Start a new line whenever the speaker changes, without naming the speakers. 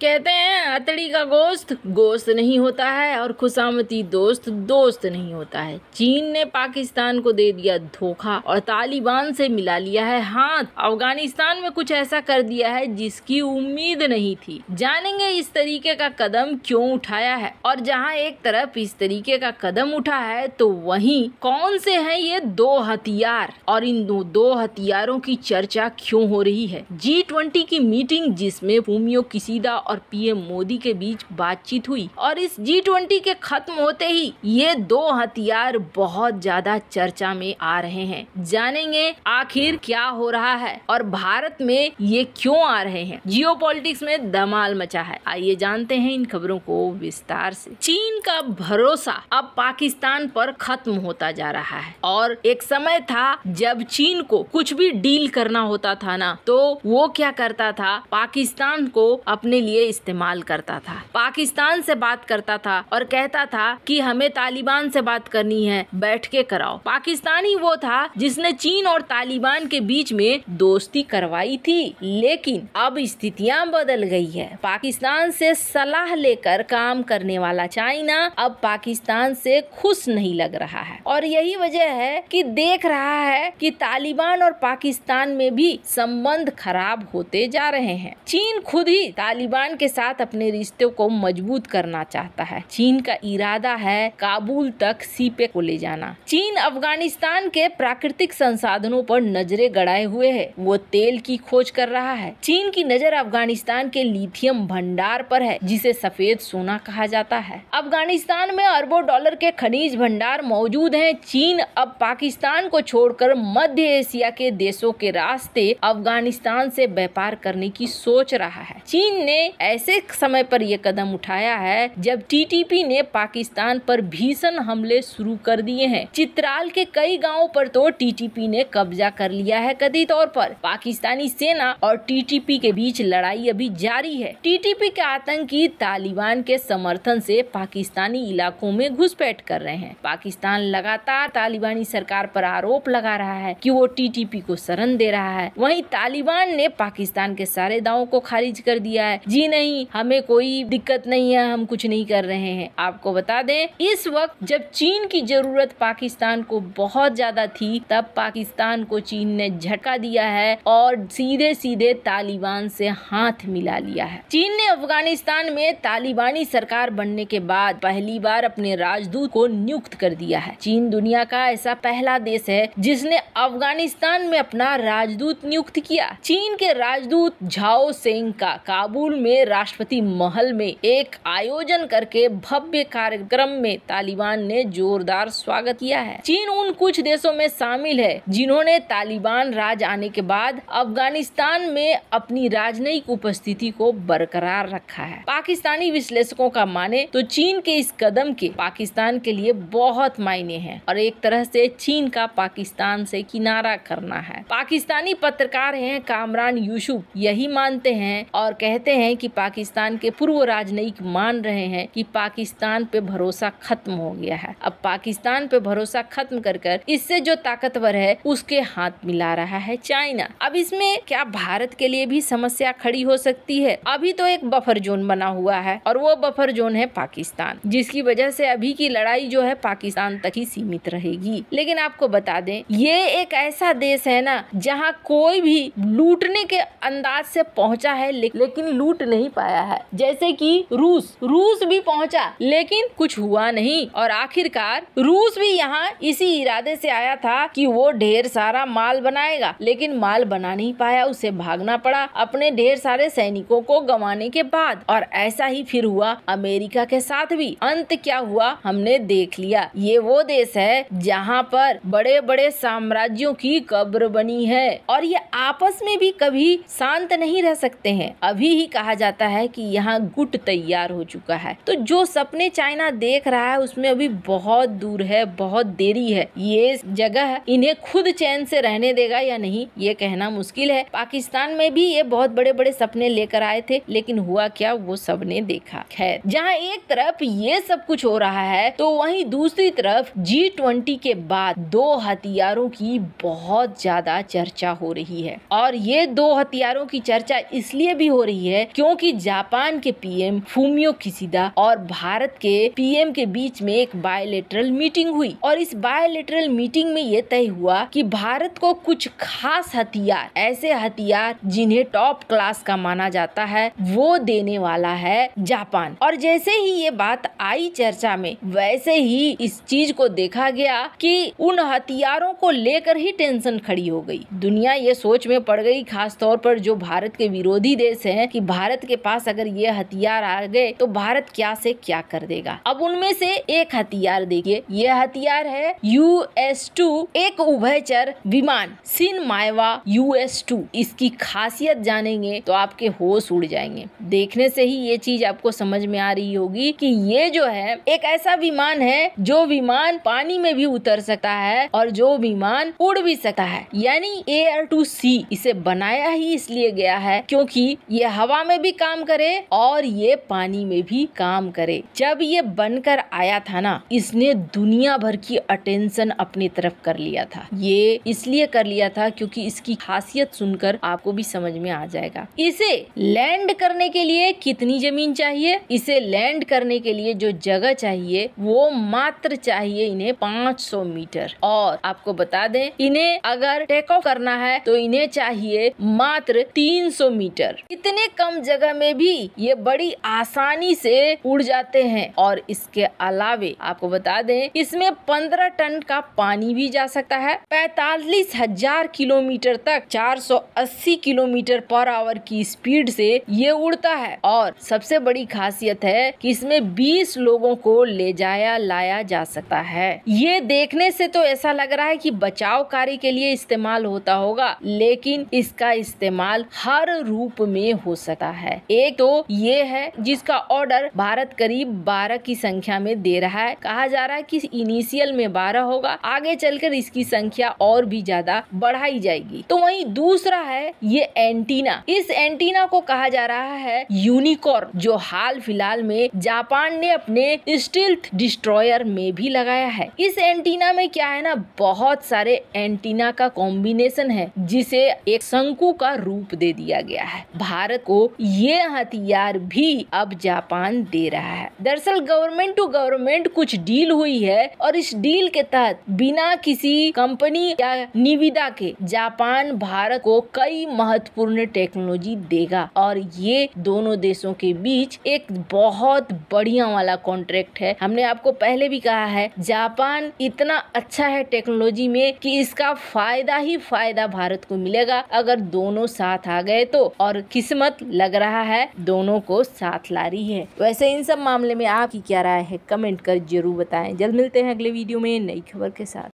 कहते हैं हथड़ी का गोश्त गोश्त नहीं होता है और खुशामती दोस्त दोस्त नहीं होता है। चीन ने पाकिस्तान को दे दिया धोखा और तालिबान से मिला लिया है हाथ। अफगानिस्तान में कुछ ऐसा कर दिया है जिसकी उम्मीद नहीं थी। जानेंगे इस तरीके का कदम क्यों उठाया है, और जहां एक तरफ इस तरीके का कदम उठा है तो वहीं कौन से हैं ये दो हथियार, और इन दो हथियारों की चर्चा क्यों हो रही है। G20 की मीटिंग जिसमें फूमियो किशिदा और पीएम मोदी के बीच बातचीत हुई, और इस G20 के खत्म होते ही ये दो हथियार बहुत ज्यादा चर्चा में आ रहे हैं। जानेंगे आखिर क्या हो रहा है और भारत में ये क्यों आ रहे हैं। जियोपॉलिटिक्स में धमाल मचा है, आइए जानते हैं इन खबरों को विस्तार से। चीन का भरोसा अब पाकिस्तान पर खत्म होता जा रहा है, और एक समय था जब चीन को कुछ भी डील करना होता था ना, तो वो क्या करता था, पाकिस्तान को अपने लिए इस्तेमाल करता था। पाकिस्तान से बात करता था और कहता था कि हमें तालिबान से बात करनी है, बैठ के कराओ। पाकिस्तान ही वो था जिसने चीन और तालिबान के बीच में दोस्ती करवाई थी। लेकिन अब स्थितियां बदल गई है। पाकिस्तान से सलाह लेकर काम करने वाला चाइना अब पाकिस्तान से खुश नहीं लग रहा है, और यही वजह है कि देख रहा है कि तालिबान और पाकिस्तान में भी संबंध खराब होते जा रहे हैं। चीन खुद ही तालिबान के साथ अपने रिश्ते को मजबूत करना चाहता है। चीन का इरादा है काबुल तक सीपे को ले जाना। चीन अफगानिस्तान के प्राकृतिक संसाधनों पर नजरें गड़ाए हुए है, वो तेल की खोज कर रहा है। चीन की नजर अफगानिस्तान के लिथियम भंडार पर है, जिसे सफेद सोना कहा जाता है। अफगानिस्तान में अरबों डॉलर के खनिज भंडार मौजूद हैं। चीन अब पाकिस्तान को छोड़कर मध्य एशिया के देशों के रास्ते अफगानिस्तान से व्यापार करने की सोच रहा है। चीन ने ऐसे समय पर यह कदम उठाया है जब टीटीपी ने पाकिस्तान पर भीषण हमले शुरू कर दिए हैं। चित्राल के कई गांवों पर तो टीटीपी ने कब्जा कर लिया है। कथित तौर पर पाकिस्तानी सेना और टीटीपी के बीच लड़ाई अभी जारी है। टीटीपी के आतंकी तालिबान के समर्थन से पाकिस्तानी इलाकों में घुसपैठ कर रहे हैं। पाकिस्तान लगातार तालिबानी सरकार पर आरोप लगा रहा है कि वो टीटीपी को शरण दे रहा है। वहीं तालिबान ने पाकिस्तान के सारे दावों को खारिज कर दिया है। जी नहीं, हमें कोई दिक्कत नहीं है, हम कुछ नहीं कर रहे हैं। आपको बता दें, इस वक्त जब चीन की जरूरत पाकिस्तान को बहुत ज्यादा थी, तब पाकिस्तान को चीन ने झटका दिया है और सीधे सीधे तालिबान से हाथ मिला लिया है। चीन ने अफगानिस्तान में तालिबानी सरकार बनने के बाद पहली बार अपने राजदूत को नियुक्त कर दिया है। चीन दुनिया का ऐसा पहला देश है जिसने अफगानिस्तान में अपना राजदूत नियुक्त किया। चीन के राजदूत झाओ सेंग का काबुल में राष्ट्रपति महल में एक आयोजन करके भव्य कार्यक्रम में तालिबान ने जोरदार स्वागत किया है। चीन उन कुछ देशों में शामिल है जिन्होंने तालिबान राज आने के बाद अफगानिस्तान में अपनी राजनयिक उपस्थिति को बरकरार रखा है। पाकिस्तानी विश्लेषकों का माने तो चीन के इस कदम के पाकिस्तान के लिए बहुत मायने हैं, और एक तरह से चीन का पाकिस्तान से किनारा करना है। पाकिस्तानी पत्रकार हैं कामरान यूसुफ यही मानते हैं और कहते हैं कि पाकिस्तान के पूर्व राजनयिक मान रहे हैं कि पाकिस्तान पे भरोसा खत्म हो गया है। अब पाकिस्तान पे भरोसा खत्म कर इससे जो ताकतवर है उसके हाथ मिला रहा है चाइना। अब इसमें क्या भारत के लिए भी समस्या खड़ी हो सकती है। अभी तो एक बफर जोन बना हुआ है, और वो बफर जोन है पाकिस्तान, जिसकी वजह से अभी की लड़ाई जो है पाकिस्तान तक ही सीमित रहेगी। लेकिन आपको बता दें, ये एक ऐसा देश है ना जहाँ कोई भी लूटने के अंदाज से पहुँचा है लेकिन लूट नहीं पाया है। जैसे कि रूस भी पहुँचा लेकिन कुछ हुआ नहीं, और आखिरकार रूस भी यहाँ इसी इरादे से आया था कि वो ढेर सारा माल बनाएगा, लेकिन माल बना नहीं पाया, उसे भागना पड़ा अपने ढेर सारे सैनिकों को गंवाने के बाद। और ऐसा ही फिर हुआ अमेरिका के साथ भी। अंत क्या हुआ हमने देख लिया। ये वो देश है जहाँ पर बड़े बड़े साम्राज्यों की कब्र बनी है, और ये आपस में भी कभी शांत नहीं रह सकते हैं। अभी ही कहा जाता है कि यहाँ गुट तैयार हो चुका है। तो जो सपने चाइना देख रहा है उसमें अभी बहुत दूर है, बहुत देरी है। ये जगह इन्हें खुद चैन से रहने देगा या नहीं, ये कहना मुश्किल है। पाकिस्तान में भी ये बहुत बड़े बड़े सपने लेकर आए थे, लेकिन हुआ क्या, वो सबने देखा। खैर, जहाँ एक तरफ ये सब कुछ हो रहा है तो वहीं दूसरी तरफ G20 के बाद दो हथियारों की बहुत ज्यादा चर्चा हो रही है। और ये दो हथियारों की चर्चा इसलिए भी हो रही है क्योंकि क्योंकि जापान के पीएम फूमियो किशिदा और भारत के पीएम के बीच में एक बायलैटरल मीटिंग हुई और इस बायलैटरल मीटिंग में ये तय हुआ कि भारत को कुछ खास हथियार, ऐसे हथियार जिन्हें टॉप क्लास का माना जाता है, वो देने वाला है जापान। और जैसे ही ये बात आई चर्चा में, वैसे ही इस चीज को देखा गया कि उन हथियारों को लेकर ही टेंशन खड़ी हो गई। दुनिया ये सोच में पड़ गई, खास तौर पर जो भारत के विरोधी देश हैं, कि भारत के पास अगर ये हथियार आ गए तो भारत क्या से क्या कर देगा। अब उनमें से एक हथियार देखिए, ये हथियार है US-2, एक उभयचर विमान शिन माएवा US-2। इसकी खासियत जानेंगे तो आपके होश उड़ जाएंगे। देखने से ही ये चीज आपको समझ में आ रही होगी कि ये जो है एक ऐसा विमान है जो विमान पानी में भी उतर सकता है और जो विमान उड़ भी सकता है, यानी एयर टू सी। इसे बनाया ही इसलिए गया है क्योंकि ये हवा में भी काम करे और ये पानी में भी काम करे। जब ये बनकर आया था ना, इसने दुनिया भर की अटेंशन अपनी तरफ कर लिया था। ये इसलिए कर लिया था क्योंकि इसकी खासियत सुनकर आपको भी समझ में आ जाएगा। इसे लैंड करने के लिए कितनी जमीन चाहिए? इसे लैंड करने के लिए जो जगह चाहिए वो मात्र चाहिए इन्हें 500 मीटर। और आपको बता दें, इन्हें अगर टेक ऑफ करना है तो इन्हें चाहिए मात्र 300 मीटर। इतने कम जगह में भी ये बड़ी आसानी से उड़ जाते हैं। और इसके अलावे आपको बता दें, इसमें 15 टन का पानी भी जा सकता है। 45,000 किलोमीटर तक 480 किलोमीटर पर आवर की स्पीड से ये उड़ता है। और सबसे बड़ी खासियत है कि इसमें 20 लोगों को ले जाया लाया जा सकता है। ये देखने से तो ऐसा लग रहा है कि बचाव कार्य के लिए इस्तेमाल होता होगा, लेकिन इसका इस्तेमाल हर रूप में हो सकता है। एक तो ये है जिसका ऑर्डर भारत करीब 12 की संख्या में दे रहा है। कहा जा रहा है कि इनिशियल में 12 होगा, आगे चलकर इसकी संख्या और भी ज्यादा बढ़ाई जाएगी। तो वहीं दूसरा है ये एंटीना। इस एंटीना को कहा जा रहा है यूनिकॉर्न, जो हाल फिलहाल में जापान ने अपने स्टील्थ डिस्ट्रॉयर में भी लगाया है। इस एंटीना में क्या है ना, बहुत सारे एंटीना का कॉम्बिनेशन है जिसे एक शंकु का रूप दे दिया गया है। भारत को ये हथियार भी अब जापान दे रहा है। दरअसल गवर्नमेंट टू गवर्नमेंट कुछ डील हुई है और इस डील के तहत बिना किसी कंपनी या निविदा के जापान भारत को कई महत्वपूर्ण टेक्नोलॉजी देगा। और ये दोनों देशों के बीच एक बहुत बढ़िया वाला कॉन्ट्रैक्ट है। हमने आपको पहले भी कहा है, जापान इतना अच्छा है टेक्नोलॉजी में कि इसका फायदा ही फायदा भारत को मिलेगा अगर दोनों साथ आ गए तो। और किस्मत लग रहा है दोनों को साथ ला रही है। वैसे इन सब मामले में आपकी क्या राय है, कमेंट कर जरूर बताएं। जल्द मिलते हैं अगले वीडियो में नई खबर के साथ।